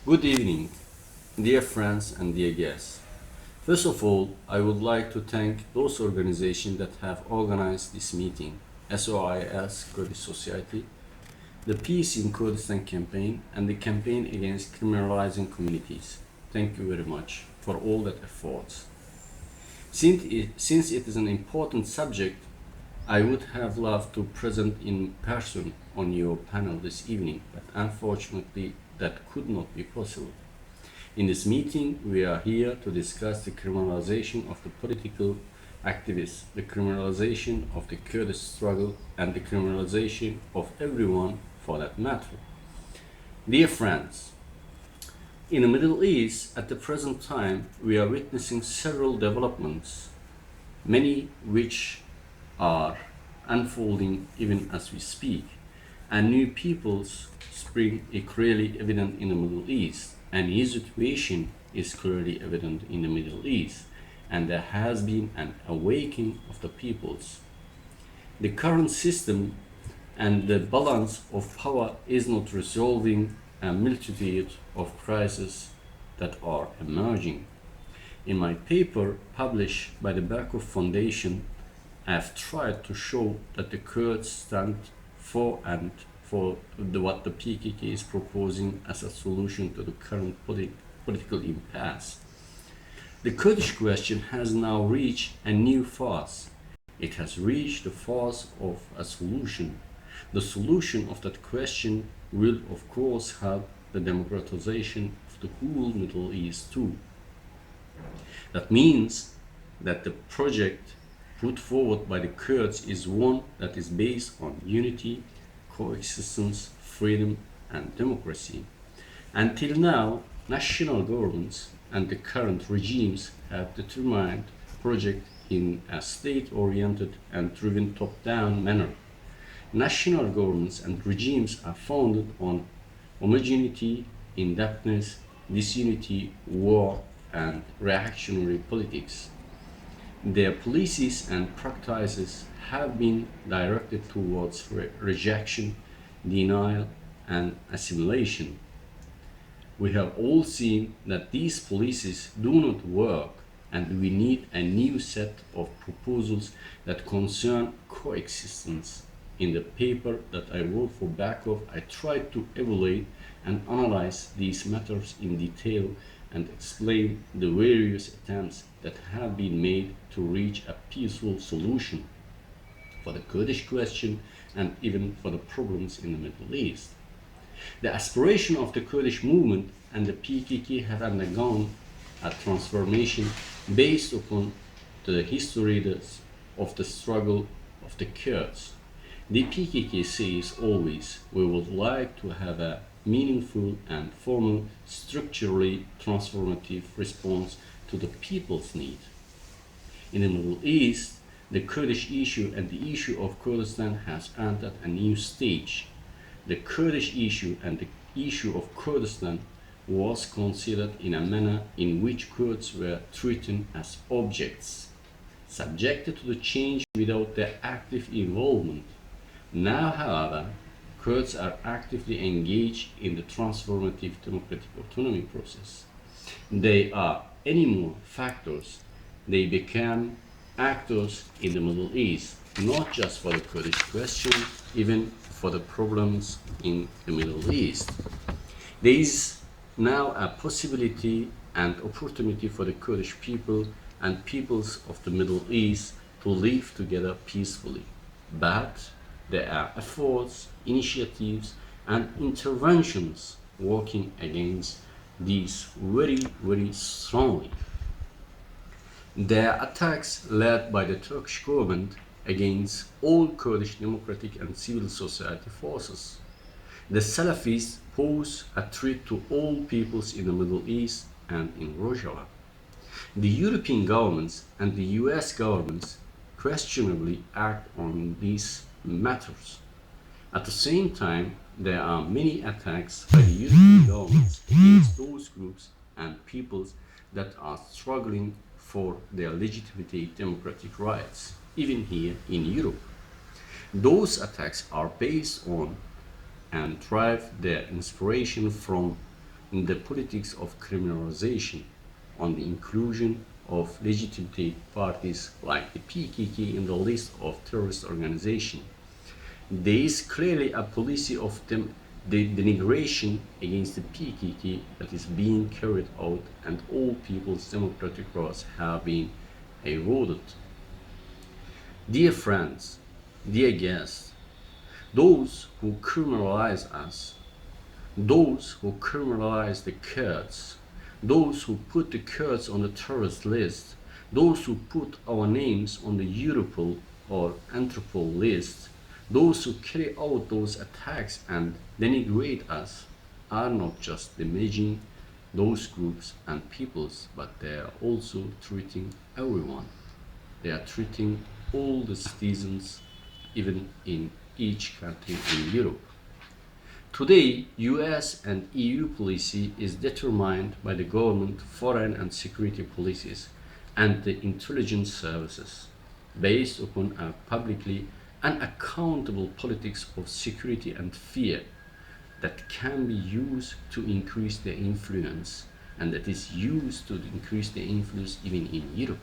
Good evening, dear friends and dear guests. First of all, I would like to thank those organizations that have organized this meeting: SOIS, Kurdish Society, the Peace in Kurdistan campaign, and the campaign against criminalizing communities. Thank you very much for all that efforts. Since it is an important subject, I would have loved to present in person on your panel this evening, but unfortunately that could not be possible. In this meeting, we are here to discuss the criminalization of the political activists, the criminalization of the Kurdish struggle, and the criminalization of everyone for that matter. Dear friends, in the Middle East, at the present time, we are witnessing several developments, many which are unfolding even as we speak, and new peoples spring are clearly evident in the Middle East. A new situation is clearly evident in the Middle East, and there has been an awakening of the peoples. The current system and the balance of power is not resolving a multitude of crises that are emerging. In my paper published by the Berkov Foundation, I have tried to show that the Kurds stand for what the PKK is proposing as a solution to the current political impasse. The Kurdish question has now reached a new phase. It has reached the phase of a solution. The solution of that question will, of course, help the democratization of the whole Middle East too. That means that the project put forward by the Kurds is one that is based on unity, coexistence, freedom, and democracy. Until now, national governments and the current regimes have determined the project in a state-oriented and driven top-down manner. National governments and regimes are founded on homogeneity, indebtedness, disunity, war, and reactionary politics. Their policies and practices have been directed towards rejection, denial, and assimilation. We have all seen that these policies do not work, and we need a new set of proposals that concern coexistence. In the paper that I wrote for Berkov, I tried to evaluate and analyze these matters in detail and explain the various attempts that have been made to reach a peaceful solution for the Kurdish question and even for the problems in the Middle East. The aspiration of the Kurdish movement and the PKK have undergone a transformation based upon the history of the struggle of the Kurds. The PKK says always, we would like to have a meaningful and formal, structurally transformative response to the people's need. In the Middle East, the Kurdish issue and the issue of Kurdistan has entered a new stage. The Kurdish issue and the issue of Kurdistan was considered in a manner in which Kurds were treated as objects, subjected to the change without their active involvement. Now, however, Kurds are actively engaged in the transformative democratic autonomy process. They are any more factors, they become actors in the Middle East, not just for the Kurdish question, even for the problems in the Middle East. There is now a possibility and opportunity for the Kurdish people and peoples of the Middle East to live together peacefully. But there are efforts, initiatives, and interventions working against these very, very strongly. There are attacks led by the Turkish government against all Kurdish democratic and civil society forces. The Salafists pose a threat to all peoples in the Middle East and in Rojava. The European governments and the US governments questionably act on these matters. At the same time, there are many attacks by the European governments against those groups and peoples that are struggling for their legitimate democratic rights, even here in Europe. Those attacks are based on and derive their inspiration from in the politics of criminalization on the inclusion of legitimate parties like the PKK in the list of terrorist organizations. There is clearly a policy of the denigration against the PKK that is being carried out, and all people's democratic rights have been eroded. Dear friends, dear guests, those who criminalize us, those who criminalize the Kurds, those who put the Kurds on the terrorist list, those who put our names on the Europol or Interpol list, those who carry out those attacks and denigrate us are not just damaging those groups and peoples, but they are also treating everyone. They are treating all the citizens, even in each country in Europe. Today, US and EU policy is determined by the government foreign and security policies and the intelligence services, based upon a publicly unaccountable politics of security and fear that can be used to increase their influence, and that is used to increase their influence even in Europe.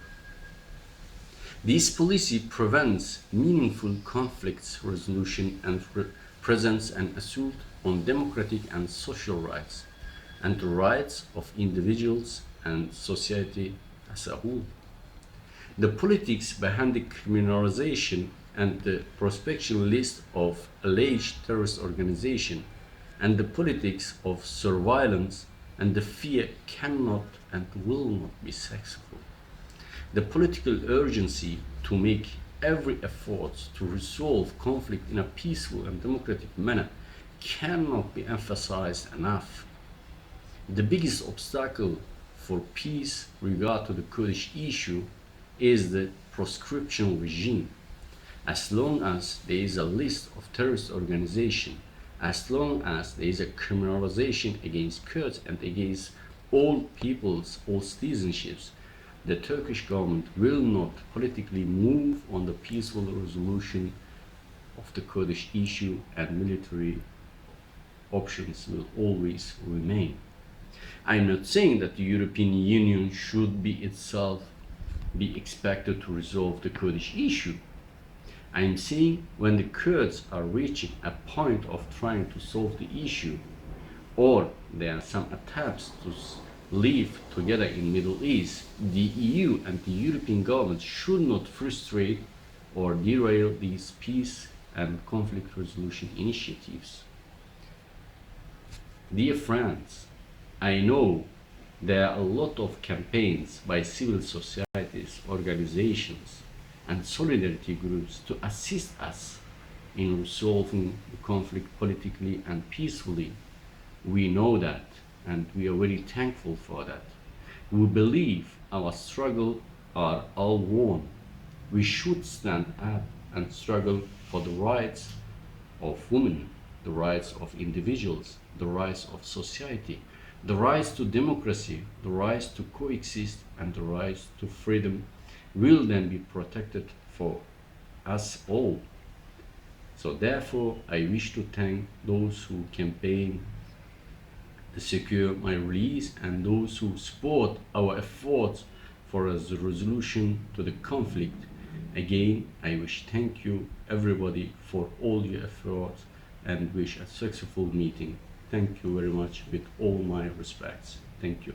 This policy prevents meaningful conflicts resolution and presents an assault on democratic and social rights and the rights of individuals and society as a whole. The politics behind the criminalization and the prospection list of alleged terrorist organizations and the politics of surveillance and the fear cannot and will not be successful. The political urgency to make every effort to resolve conflict in a peaceful and democratic manner cannot be emphasized enough. The biggest obstacle for peace regard to the Kurdish issue is the proscription regime. As long as there is a list of terrorist organizations, as long as there is a criminalization against Kurds and against all peoples, all citizenships, the Turkish government will not politically move on the peaceful resolution of the Kurdish issue, and military options will always remain. I'm not saying that the European Union should be itself be expected to resolve the Kurdish issue. I'm saying when the Kurds are reaching a point of trying to solve the issue, or there are some attempts to live together in Middle East, the EU and the European government should not frustrate or derail these peace and conflict resolution initiatives. Dear friends, I know there are a lot of campaigns by civil societies, organizations, and solidarity groups to assist us in resolving the conflict politically and peacefully. We know that, and we are very thankful for that. We believe our struggle are all won. We should stand up and struggle for the rights of women, the rights of individuals, the rights of society, the rights to democracy, the rights to coexist, and the rights to freedom will then be protected for us all. So therefore, I wish to thank those who campaign to secure my release and those who support our efforts for a resolution to the conflict. Again, I wish thank you everybody for all your efforts and wish a successful meeting. Thank you very much with all my respects. Thank you.